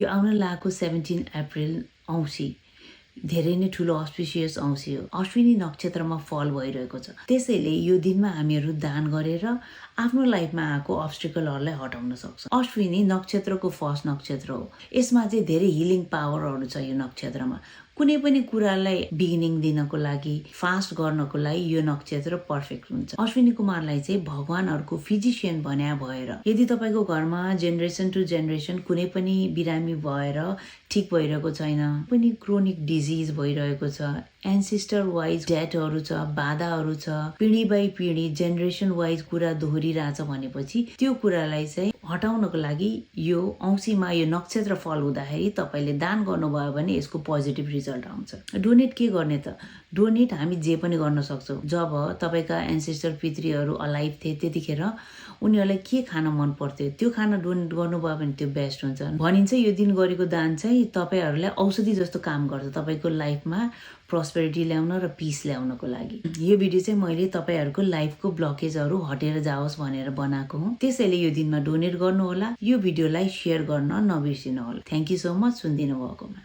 यो आउन लागेको 17 अप्रिल औँसी धेरै नै ठुलो अस्पिसियस औँसी हो। अश्विनी नक्षत्रमा फल भइरहेको छ। त्यसैले यो दिनमा हामीहरू दान गरेर आफ्नो लाइफमा आएको अब्स्टिकलहरूलाई हटाउन सक्छौँ। अश्विनी नक्षत्रको फर्स्ट नक्षत्र हो। यसमा चाहिँ धेरै हिलिङ पावरहरू छ यो नक्षत्रमा। कुनै पनि कुरालाई बिगिनिङ दिनको लागि, फास्ट गर्नको लागि यो नक्षत्र पर्फेक्ट हुन्छ। अश्विनी कुमारलाई चाहिँ भगवानहरूको फिजिसियन भन्या भएर यदि तपाईँको घरमा जेनेरेसन टु जेनेरेसन कुनै पनि बिरामी भएर ठिक भइरहेको छैन, पनि क्रोनिक डिजिज भइरहेको छ, एन्सेस्टर वाइज डेथहरू छ, बाधाहरू छ, पिँढी बाई पिँढी जेनेरेसन वाइज कुरा दोहोरिरहेछ भनेपछि त्यो कुरालाई चाहिँ हटाउनको लागि यो औँसीमा यो नक्षत्र फल हुँदाखेरि तपाईँले दान गर्नुभयो भने यसको पोजिटिभ रिजल्ट आउँछ। डोनेट के गर्ने त? डोनेट हामी जे पनि गर्न सक्छौँ। जब तपाईँका एन्सेस्टर पितृहरू अलाइभ थिए त्यतिखेर उनीहरूलाई के खान मन पर्थ्यो त्यो खाना डोनेट गर्नुभयो भने त्यो बेस्ट हुन्छ। भनिन्छ यो दिन गरेको दान चाहिँ तपाईँहरूलाई औषधि जस्तो काम गर्छ तपाईँको लाइफमा प्रोस्पेरिटी ल्याउन र पिस ल्याउनको लागि। यो भिडियो चाहिँ मैले तपाईँहरूको लाइफको ब्लकेजहरू हटेर जाओस् भनेर बनाएको हुँ। त्यसैले यो दिनमा डोनेट गर्नुहोला। यो भिडियोलाई सेयर गर्न नबिर्सिनु होला। थ्याङ्क यू सो मच सुनिदिनु भएकोमा।